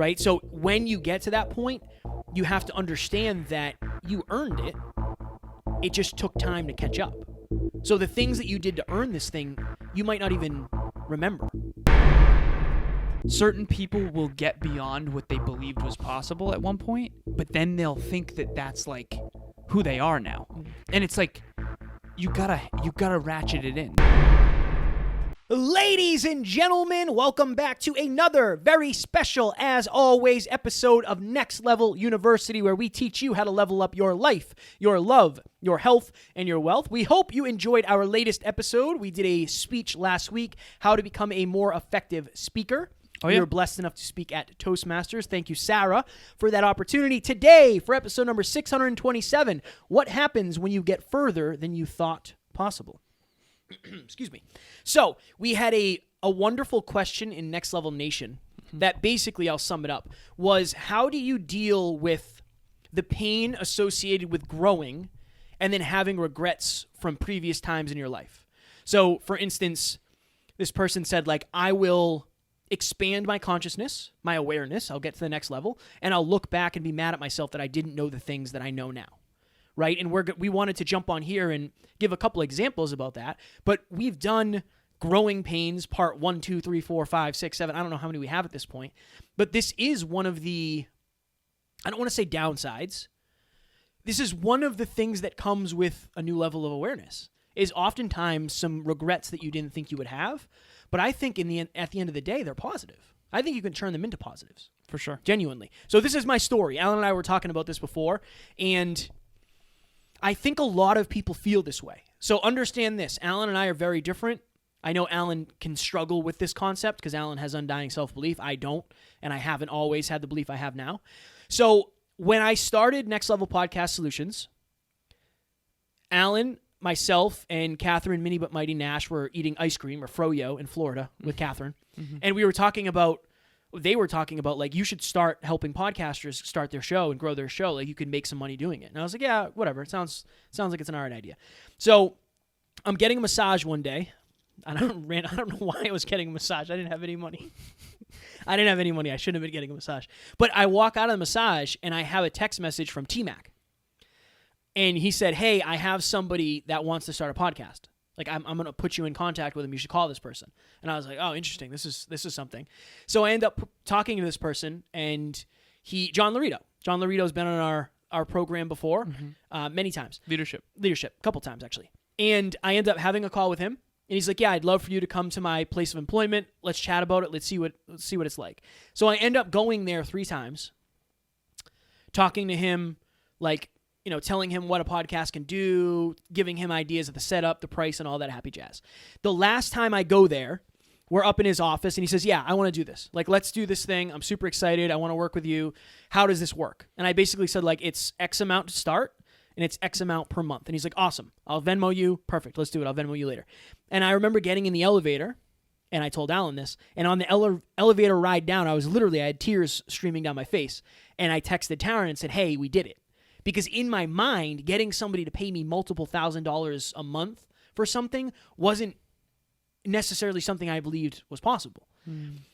right? So when you get to that point, you have to understand that you earned it. It just took time to catch up. So the things that you did to earn this thing, you might not even remember. Certain people will get beyond what they believed was possible at one point, but then they'll think that that's like who they are now. And it's like you gotta ratchet it in. Ladies and gentlemen, welcome back to another very special, as always, episode of Next Level University, where we teach you how to level up your life, your love, your health, and your wealth. We hope you enjoyed our latest episode. We did a speech last week, how to become a more effective speaker. Oh, yeah. We were blessed enough to speak at Toastmasters. Thank you, Sarah, for that opportunity. Today, for episode number 627, what happens when you get further than you thought possible? Excuse me. So we had a wonderful question in Next Level Nation that basically, I'll sum it up, was how do you deal with the pain associated with growing and then having regrets from previous times in your life? So, for instance, this person said, like, I will expand my consciousness, my awareness, I'll get to the next level, and I'll look back and be mad at myself that I didn't know the things that I know now. Right? And we wanted to jump on here and give a couple examples about that, but we've done Growing Pains part 1, 2, 3, 4, 5, 6, 7. I don't know how many we have at this point, but this is one of the, I don't want to say downsides. This is one of the things that comes with a new level of awareness, is oftentimes some regrets that you didn't think you would have, but I think at the end of the day, they're positive. I think you can turn them into positives. For sure. Genuinely. So this is my story. Alan and I were talking about this before, and I think a lot of people feel this way. So understand this. Alan and I are very different. I know Alan can struggle with this concept because Alan has undying self-belief. I don't, and I haven't always had the belief I have now. So when I started Next Level Podcast Solutions, Alan, myself, and Catherine Minnie But Mighty Nash were eating ice cream or froyo in Florida with Catherine, and we were talking about, they were talking about, like, you should start helping podcasters start their show and grow their show. Like, you could make some money doing it. And I was like, yeah, whatever. It sounds like it's an alright idea. So I'm getting a massage one day. I don't know why I was getting a massage. I didn't have any money. I shouldn't have been getting a massage. But I walk out of the massage, and I have a text message from T-Mac. And he said, hey, I have somebody that wants to start a podcast. Like, I'm going to put you in contact with him. You should call this person. And I was like, oh, interesting. This is something. So I end up talking to this person, and John Laredo. John Laredo's been on our program before, many times. Leadership. A couple times, actually. And I end up having a call with him, and he's like, yeah, I'd love for you to come to my place of employment. Let's chat about it. Let's see what it's like. So I end up going there 3 times, talking to him, like, you know, telling him what a podcast can do, giving him ideas of the setup, the price, and all that happy jazz. The last time I go there, we're up in his office, and he says, yeah, I want to do this. Like, let's do this thing. I'm super excited. I want to work with you. How does this work? And I basically said, like, it's X amount to start, and it's X amount per month. And he's like, awesome. I'll Venmo you. Perfect. Let's do it. I'll Venmo you later. And I remember getting in the elevator, and I told Alan this, and on the elevator ride down, I had tears streaming down my face, and I texted Taryn and said, hey, we did it. Because in my mind, getting somebody to pay me multiple $1,000s a month for something wasn't necessarily something I believed was possible.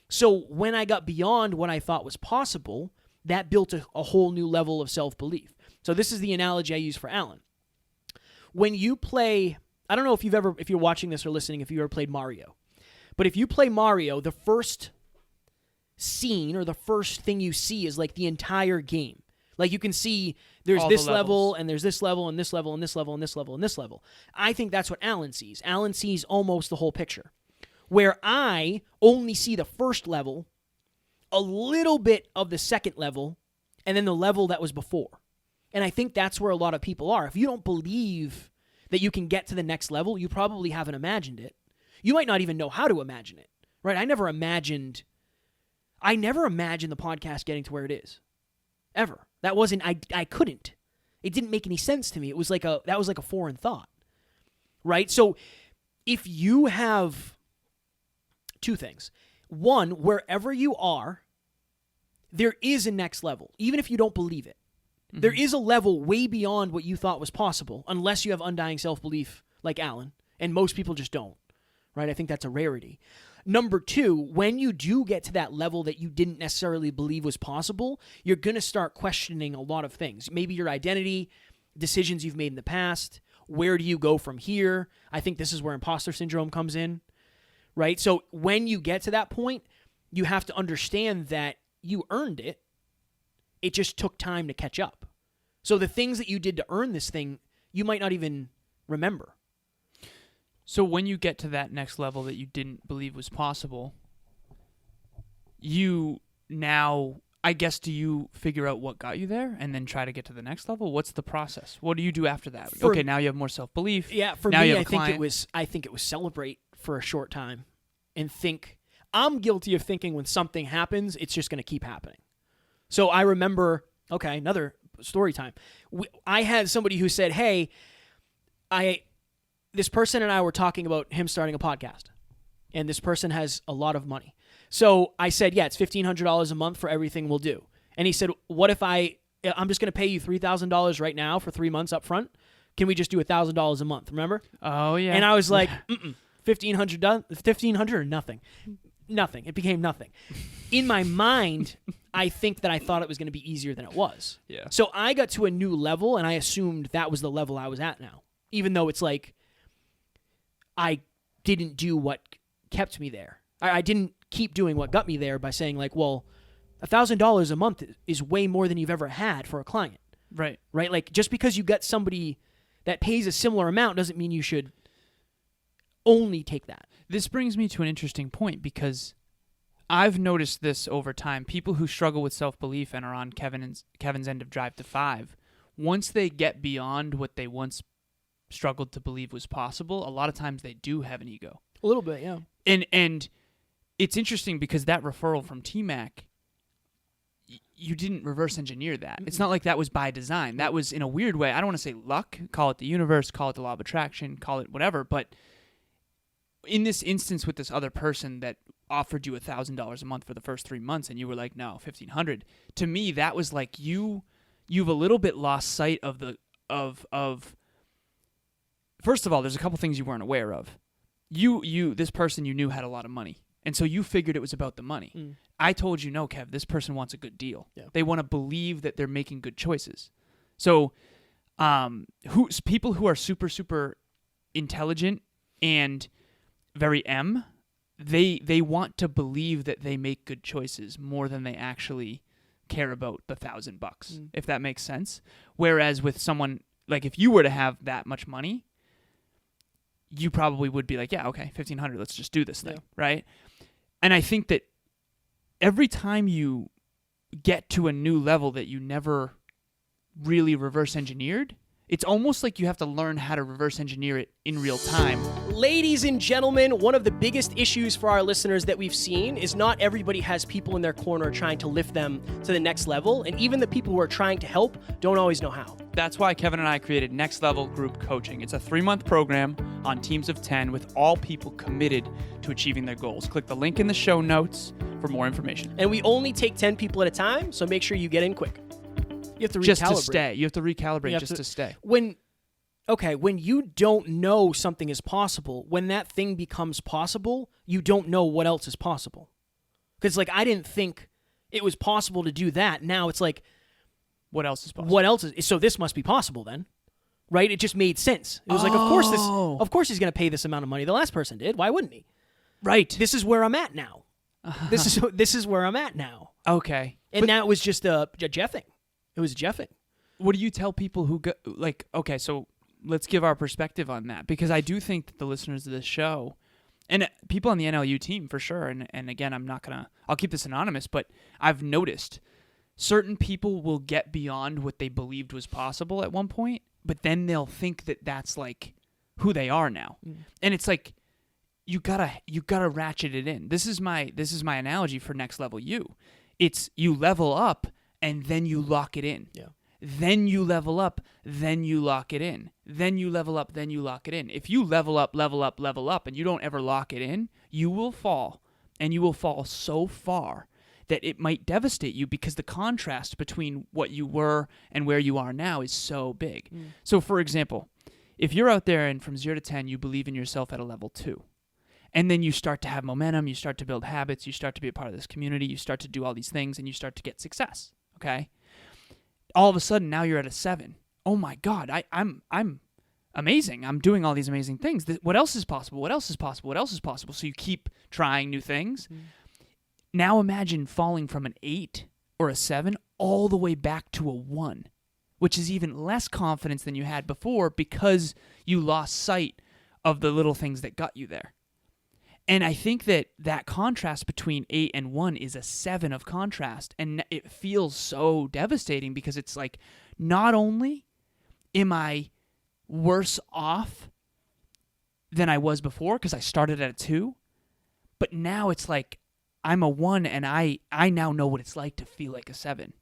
So when I got beyond what I thought was possible, that built a whole new level of self-belief. So this is the analogy I use for Alan. When you play, I don't know if you're watching this or listening, if you ever played Mario. But if you play Mario, the first scene or the first thing you see is like the entire game. Like, you can see there's all this the level, and there's this level, and this level, and this level, and this level, and this level. I think that's what Alan sees. Alan sees almost the whole picture. Where I only see the first level, a little bit of the second level, and then the level that was before. And I think that's where a lot of people are. If you don't believe that you can get to the next level, you probably haven't imagined it. You might not even know how to imagine it, right? I never imagined the podcast getting to where it is. Ever. That wasn't, I couldn't. It didn't make any sense to me. That was like a foreign thought, right? So if you have 2 things. One, wherever you are, there is a next level, even if you don't believe it. Mm-hmm. There is a level way beyond what you thought was possible, unless you have undying self-belief like Alan, and most people just don't, right? I think that's a rarity. Number two, when you do get to that level that you didn't necessarily believe was possible, you're going to start questioning a lot of things. Maybe your identity, decisions you've made in the past, where do you go from here? I think this is where imposter syndrome comes in, right? So when you get to that point, you have to understand that you earned it. It just took time to catch up. So the things that you did to earn this thing, you might not even remember. So when you get to that next level that you didn't believe was possible, you now, I guess, do you figure out what got you there and then try to get to the next level? What's the process? What do you do after that? Okay, now you have more self-belief. Yeah, for now me, you have I a think client. it was celebrate for a short time and think. I'm guilty of thinking when something happens, it's just going to keep happening. So I remember, okay, another story time. I had somebody who said, hey, this person and I were talking about him starting a podcast, and this person has a lot of money. So I said, yeah, it's $1,500 a month for everything we'll do. And he said, what if I'm just going to pay you $3,000 right now for 3 months up front? Can we just do $1,000 a month? Remember? Oh, yeah. And I was like, $1,500 or nothing. Nothing. It became nothing. In my mind, I think that I thought it was going to be easier than it was. Yeah. So I got to a new level, and I assumed that was the level I was at now, even though it's like I didn't do what kept me there. I didn't keep doing what got me there by saying like, well, $1,000 a month is way more than you've ever had for a client. Right. Right? Like just because you get somebody that pays a similar amount doesn't mean you should only take that. This brings me to an interesting point because I've noticed this over time. People who struggle with self-belief and are on Kevin's end of Drive to 5, once they get beyond what they once struggled to believe was possible, a lot of times they do have an ego. A little bit, yeah. And it's interesting because that referral from T-Mac, you didn't reverse engineer that. It's not like that was by design. That was in a weird way. I don't want to say luck. Call it the universe. Call it the law of attraction. Call it whatever. But in this instance with this other person that offered you $1,000 a month for the first 3 months and you were like, no, $1,500. To me, that was like you've a little bit lost sight of first of all, there's a couple things you weren't aware of. This person you knew had a lot of money. And so you figured it was about the money. I told you, no, Kev, this person wants a good deal. Yeah. They want to believe that they're making good choices. So people who are super, super intelligent and very they want to believe that they make good choices more than they actually care about the $1,000, if that makes sense. Whereas with someone, like if you were to have that much money, you probably would be like, yeah, okay, $1,500, let's just do this thing, right? And I think that every time you get to a new level that you never really reverse engineered, it's almost like you have to learn how to reverse engineer it in real time. Ladies and gentlemen, one of the biggest issues for our listeners that we've seen is not everybody has people in their corner trying to lift them to the next level, and even the people who are trying to help don't always know how. That's why Kevin and I created Next Level Group Coaching. It's a 3-month program on teams of 10 with all people committed to achieving their goals. Click the link in the show notes for more information. And we only take 10 people at a time, so make sure you get in quick. You have to recalibrate. Just to stay. You have to recalibrate just to stay. When you don't know something is possible, when that thing becomes possible, you don't know what else is possible. Because, like, I didn't think it was possible to do that. Now it's like, what else is possible? What else is? So this must be possible then, right? It just made sense. It was like, of course he's going to pay this amount of money. The last person did. Why wouldn't he? Right. This is where I'm at now. This is where I'm at now. Okay. And now it was just a Jeffing. It was Jeffing. What do you tell people who go, like, okay, so let's give our perspective on that, because I do think that the listeners of this show and people on the NLU team for sure, and again, I'll keep this anonymous, but I've noticed certain people will get beyond what they believed was possible at one point, but then they'll think that that's like who they are now. And it's like, you gotta ratchet it in. This is my analogy for Next Level You. It's you level up and then you lock it in. Yeah. Then you level up, then you lock it in. Then you level up, then you lock it in. If you level up, and you don't ever lock it in, you will fall. And you will fall so far that it might devastate you because the contrast between what you were and where you are now is so big. So, for example, if you're out there and from 0 to 10, you believe in yourself at a level 2, And then you start to have momentum, you start to build habits, you start to be a part of this community, you start to do all these things, and you start to get success, okay? All of a sudden, now you're at a 7. Oh my God, I'm amazing. I'm doing all these amazing things. What else is possible? What else is possible? What else is possible? So you keep trying new things. Now imagine falling from an 8 or a 7 all the way back to a 1, which is even less confidence than you had before because you lost sight of the little things that got you there. And I think that contrast between 8 and 1 is a 7 of contrast. And it feels so devastating because it's like, not only am I worse off than I was before because I started at a 2, but now it's like I'm a 1 and I now know what it's like to feel like a 7.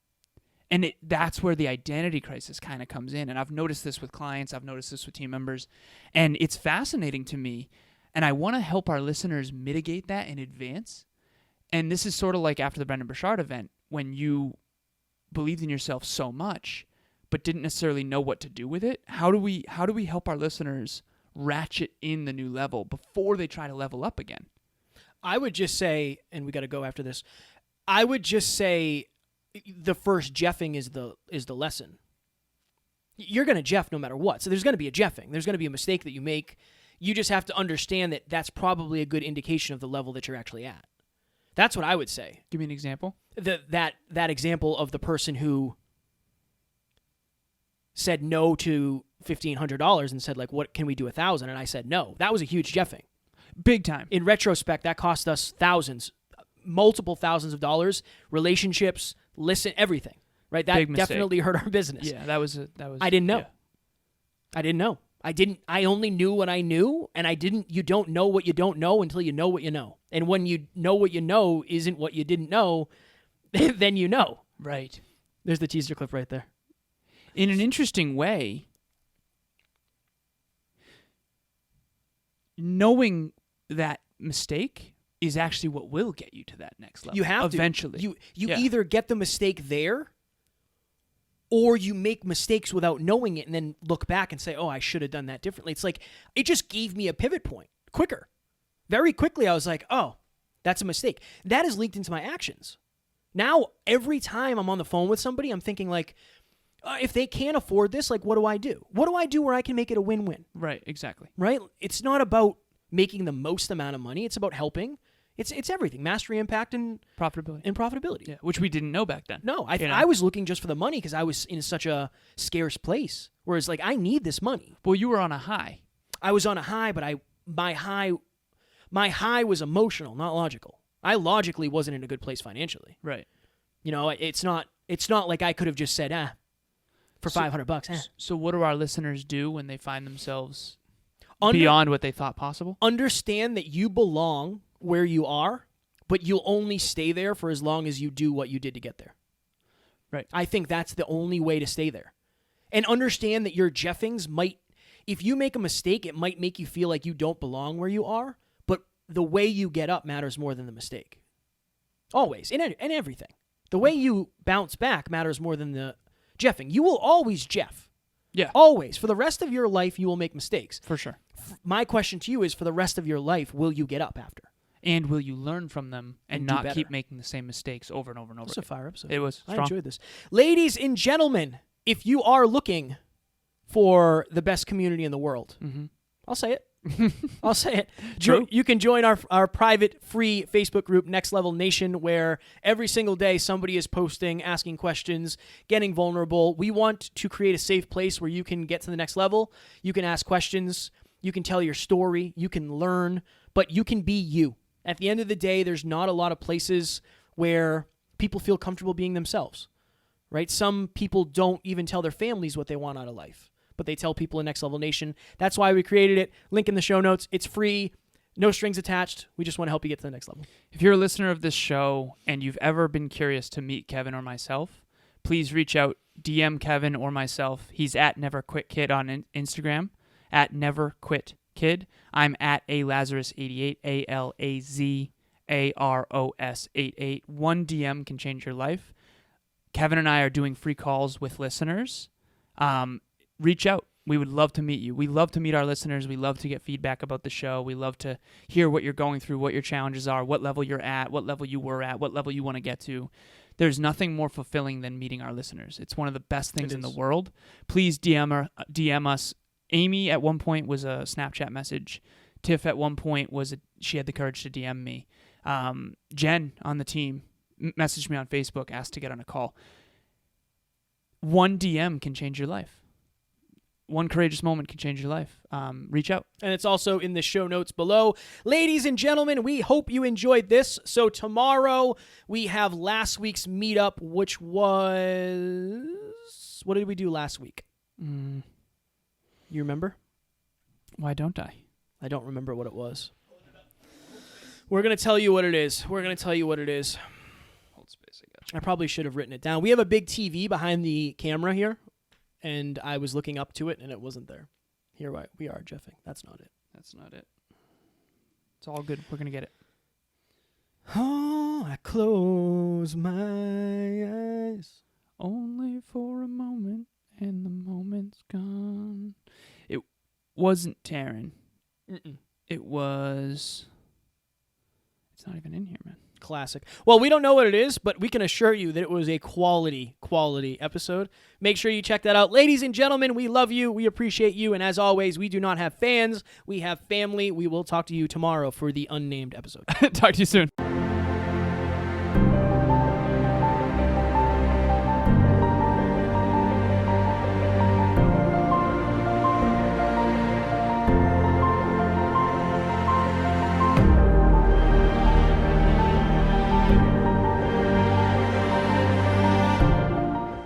And that's where the identity crisis kind of comes in. And I've noticed this with clients. I've noticed this with team members. And it's fascinating to me. And I want to help our listeners mitigate that in advance. And this is sort of like after the Brendan Burchard event, when you believed in yourself so much, but didn't necessarily know what to do with it. How do we help our listeners ratchet in the new level before they try to level up again? I would just say, and we got to go after this, I would just say the first jeffing is the lesson. You're going to jeff no matter what. So there's going to be a jeffing. There's going to be a mistake that you make. You just have to understand that that's probably a good indication of the level that you're actually at. That's what I would say. Give me an example. That example of the person who said no to $1,500 and said, like, what can we do $1,000? And I said no. That was a huge jeffing. Big time. In retrospect, that cost us thousands, multiple thousands of dollars, relationships, everything. Right? That definitely hurt our business. Yeah, that was. I didn't know. Yeah. I didn't know. I only knew what I knew, and you don't know what you don't know until you know what you know. And when you know what you know isn't what you didn't know, then you know. Right. There's the teaser clip right there. In an interesting way, knowing that mistake is actually what will get you to that next level. You have to. Eventually. You either get the mistake there, or you make mistakes without knowing it and then look back and say, oh, I should have done that differently. It's like, it just gave me a pivot point quicker. Very quickly, I was like, oh, that's a mistake. That has leaked into my actions. Now, every time I'm on the phone with somebody, I'm thinking like, if they can't afford this, like, what do I do? What do I do where I can make it a win-win? Right, exactly. Right? It's not about making the most amount of money. It's about helping. It's everything. Mastery, impact, and profitability. Yeah, which we didn't know back then. No, I was looking just for the money because I was in such a scarce place. Whereas, like, I need this money. Well, you were on a high. I was on a high, but my high was emotional, not logical. I logically wasn't in a good place financially. Right. You know, it's not like I could have just said, for $500. So what do our listeners do when they find themselves beyond what they thought possible? Understand that you belong where you are, but you'll only stay there for as long as you do what you did to get there. Right. I think that's the only way to stay there. And understand that your jeffings might, if you make a mistake, it might make you feel like you don't belong where you are, but the way you get up matters more than the mistake. Always, in everything. The way you bounce back matters more than the jeffing. You will always jeff. Yeah. Always. For the rest of your life, you will make mistakes. For sure. My question to you is, for the rest of your life, will you get up after? And will you learn from them and not better. keep making the same mistakes over and over and over? It's a fire episode. It was strong. I enjoyed this. Ladies and gentlemen, if you are looking for the best community in the world, I'll say it. I'll say it. True. You can join our private free Facebook group, Next Level Nation, where every single day somebody is posting, asking questions, getting vulnerable. We want to create a safe place where you can get to the next level. You can ask questions. You can tell your story. You can learn, but you can be you. At the end of the day, there's not a lot of places where people feel comfortable being themselves, right? Some people don't even tell their families what they want out of life, but they tell people in Next Level Nation. That's why we created it. Link in the show notes. It's free, no strings attached. We just want to help you get to the next level. If you're a listener of this show and you've ever been curious to meet Kevin or myself, please reach out, DM Kevin or myself. He's at NeverQuitKid on Instagram, at NeverQuitKid. I'm at Lazaros88, ALAZAROS88. One DM can change your life. Kevin and I are doing free calls with listeners. Reach out. We would love to meet you. We love to meet our listeners. We love to get feedback about the show. We love to hear what you're going through, what your challenges are, what level you're at, what level you were at, what level you want to get to. There's nothing more fulfilling than meeting our listeners. It's one of the best things in the world. Please DM us. Amy at one point was a Snapchat message. Tiff at one point she had the courage to DM me. Jen on the team messaged me on Facebook, asked to get on a call. One DM can change your life. One courageous moment can change your life. Reach out. And it's also in the show notes below. Ladies and gentlemen, we hope you enjoyed this. So tomorrow we have last week's meetup, which was... What did we do last week? You remember? Why don't I? I don't remember what it was. We're going to tell you what it is. Hold space, I got you. I probably should have written it down. We have a big TV behind the camera here. And I was looking up to it, and it wasn't there. Here we are, Jeffing. That's not it. It's all good. We're going to get it. Oh, I close my eyes. Only for a moment, and the moment's gone. It wasn't Taryn. It was... It's not even in here, man. Classic. Well, we don't know what it is, but we can assure you that it was a quality episode. Make sure you check that out. Ladies and gentlemen, we love you. We appreciate you. And as always, we do not have fans. We have family. We will talk to you tomorrow for the unnamed episode. Talk to you soon.